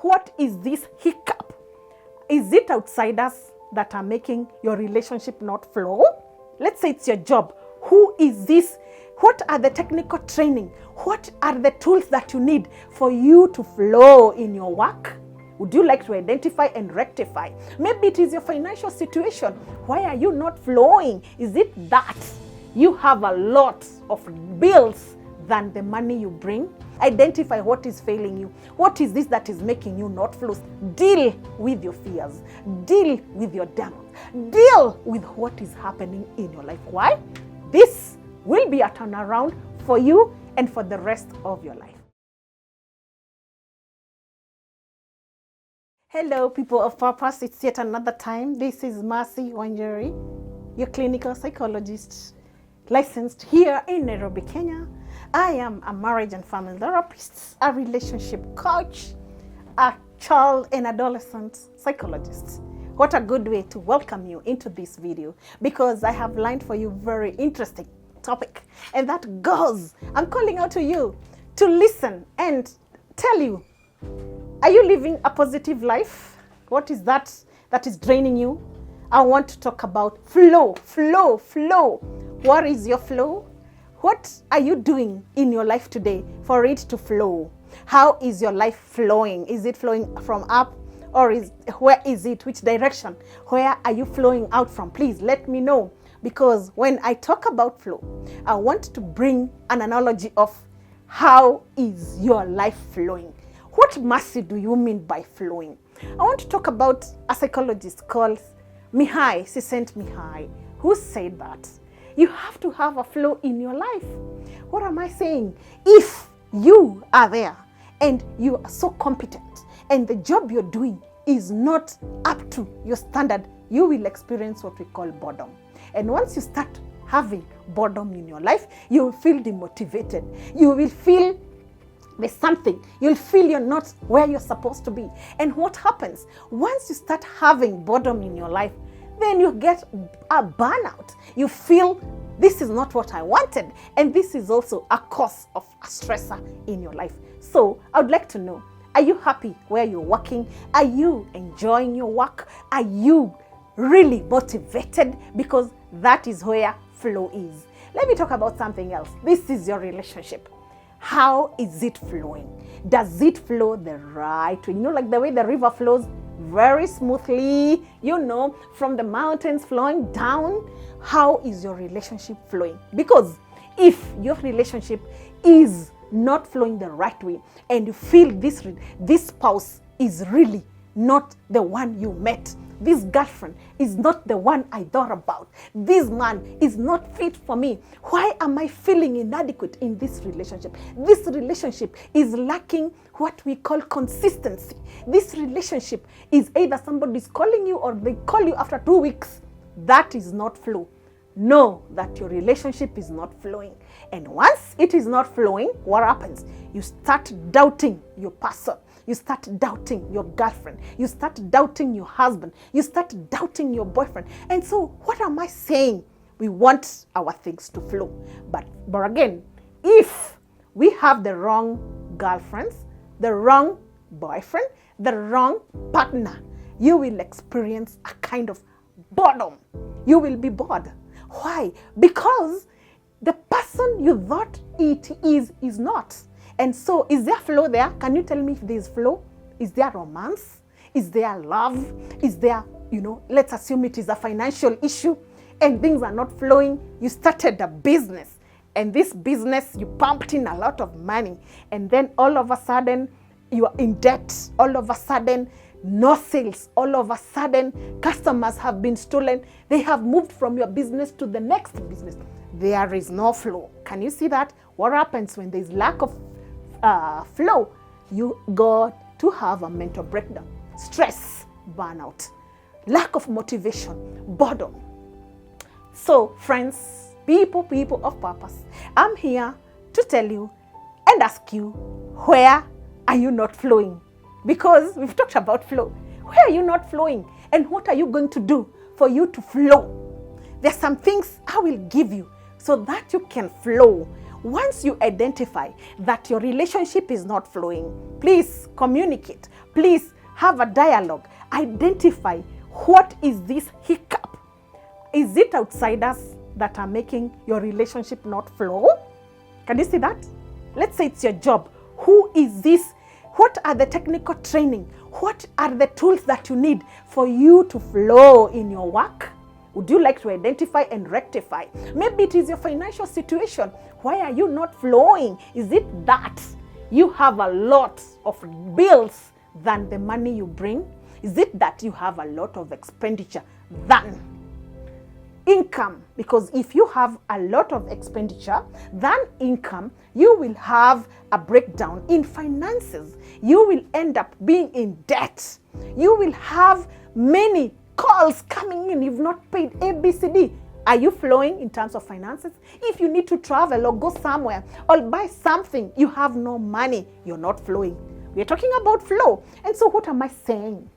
What is this hiccup? Is it outsiders that are making your relationship not flow? Let's say it's your job. Who is this? What are the technical training? What are the tools that you need for you to flow in your work? Would you like to identify and rectify? Maybe it is your financial situation. Why are you not flowing? Is it that you have a lot of bills than the money you bring? Identify what is failing you. What is this that is making you not flow? Deal with your fears. Deal with your demons. Deal with what is happening in your life. Why? This will be a turnaround for you and for the rest of your life. Hello, people of purpose. It's yet another time. This is Mercy Wanjeri, your clinical psychologist, licensed here in Nairobi, Kenya. I am a marriage and family therapist, a relationship coach, a child and adolescent psychologist. What a good way to welcome you into this video, because I have lined for you very interesting topic, and that goes, I'm calling out to you to listen and tell you, are you living a positive life? What is that is draining you? I want to talk about flow. What is your flow? What are you doing in your life today for it to flow? How is your life flowing? Is it flowing from up, or where is it? Which direction? Where are you flowing out from? Please let me know, because when I talk about flow, I want to bring an analogy of how is your life flowing. What mercy do you mean by flowing? I want to talk about a psychologist called Mihai Csikszentmihalyi, who said that you have to have a flow in your life. What am I saying? If you are there and you are so competent and the job you're doing is not up to your standard, you will experience what we call boredom. And once you start having boredom in your life, you will feel demotivated. You will feel there's something. You'll feel you're not where you're supposed to be. And what happens? Once you start having boredom in your life, then you get a burnout. You feel this is not what I wanted. And this is also a cause of a stressor in your life. So I would like to know, are you happy where you're working? Are you enjoying your work? Are you really motivated? Because that is where flow is. Let me talk about something else. This is your relationship. How is it flowing? Does it flow the right way? You know, like the way the river flows very smoothly, from the mountains flowing down. How is your relationship flowing? Because if your relationship is not flowing the right way, and you feel this spouse is really not the one you met, this girlfriend is not the one I thought about, this man is not fit for me, why am I feeling inadequate in this relationship? This relationship is lacking what we call consistency. This relationship is either somebody's calling you or they call you after 2 weeks. That is not flow. Know that your relationship is not flowing. And once it is not flowing, what happens? You start doubting your person. You start doubting your girlfriend. You start doubting your husband. You start doubting your boyfriend. And so what am I saying? We want our things to flow. But again, if we have the wrong girlfriends, the wrong boyfriend, the wrong partner, you will experience a kind of boredom. You will be bored. Why? Because the person you thought it is not. And so, is there flow there? Can you tell me if there is flow? Is there romance? Is there love? Is there, let's assume it is a financial issue and things are not flowing. You started a business, and this business, you pumped in a lot of money, and then all of a sudden, you are in debt. All of a sudden, no sales. All of a sudden, customers have been stolen. They have moved from your business to the next business. There is no flow. Can you see that? What happens when there is lack of flow? You go to have a mental breakdown, stress, burnout, lack of motivation, boredom. So friends, people of purpose, I'm here to tell you and ask you, where are you not flowing? Because we've talked about flow. Where are you not flowing? And what are you going to do for you to flow? There's some things I will give you so that you can flow. Once you identify that your relationship is not flowing, please communicate. Please have a dialogue. Identify what is this hiccup. Is it outsiders that are making your relationship not flow? Can you see that? Let's say it's your job. Who is this? What are the technical training? What are the tools that you need for you to flow in your work? Would you like to identify and rectify? Maybe it is your financial situation. Why are you not flowing? Is it that you have a lot of bills than the money you bring? Is it that you have a lot of expenditure than income? Because if you have a lot of expenditure than income, you will have a breakdown in finances. You will end up being in debt. You will have many calls coming in. You've not paid ABCD. Are you flowing in terms of finances? If you need to travel or go somewhere or buy something, you have no money, you're not flowing. We're talking about flow. And so what am I saying?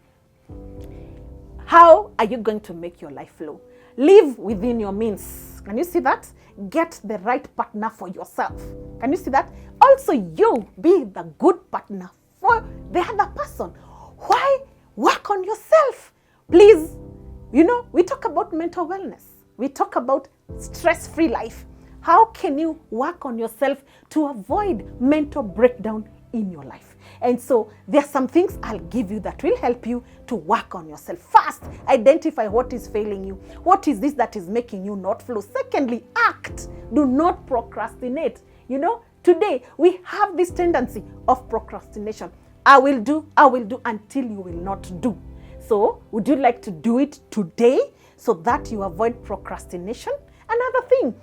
How are you going to make your life flow? Live within your means. Can you see that? Get the right partner for yourself. Can you see that? Also, you be the good partner for the other person. Why? Work on yourself. Please, we talk about mental wellness. We talk about stress-free life. How can you work on yourself to avoid mental breakdown in your life? And so there are some things I'll give you that will help you to work on yourself. First, identify what is failing you. What is this that is making you not flow? Secondly, act. Do not procrastinate. Today we have this tendency of procrastination. I will do until you will not do. So would you like to do it today so that you avoid procrastination? Another thing,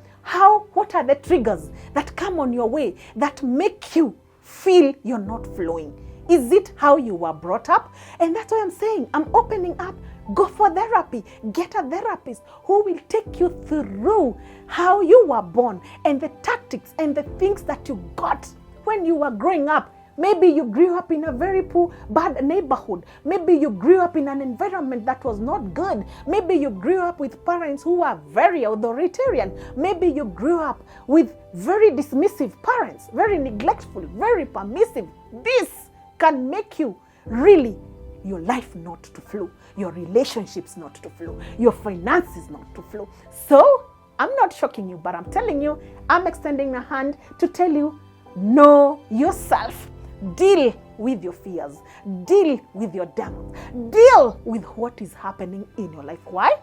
what are the triggers that come on your way that make you feel you're not flowing? Is it how you were brought up? And that's why I'm saying, I'm opening up. Go for therapy. Get a therapist who will take you through how you were born and the tactics and the things that you got when you were growing up. Maybe you grew up in a very poor, bad neighborhood. Maybe you grew up in an environment that was not good. Maybe you grew up with parents who were very authoritarian. Maybe you grew up with very dismissive parents, very neglectful, very permissive. This can make you really your life not to flow, your relationships not to flow, your finances not to flow. So I'm not shocking you, but I'm telling you, I'm extending my hand to tell you, know yourself. Deal with your fears. Deal with your doubts. Deal with what is happening in your life. Why?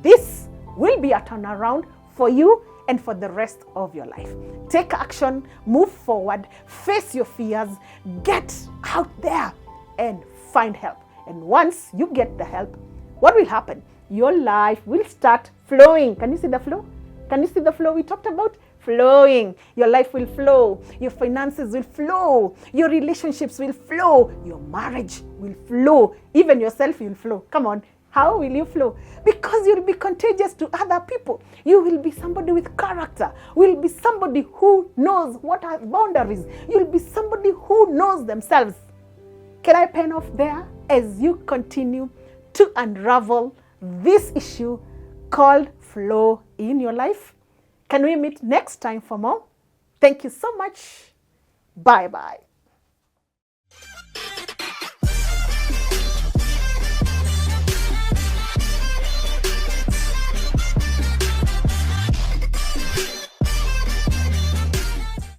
This will be a turnaround for you and for the rest of your life. Take action, move forward, face your fears, get out there and find help. And once you get the help, what will happen? Your life will start flowing. Can you see the flow? Can you see the flow we talked about? Flowing. Your life will flow. Your finances will flow. Your relationships will flow. Your marriage will flow. Even yourself will flow. Come on. How will you flow? Because you'll be contagious to other people. You will be somebody with character. Will be somebody who knows what are boundaries. You'll be somebody who knows themselves. Can I pen off there as you continue to unravel this issue called flow in your life? Can we meet next time for more? Thank you so much. Bye-bye.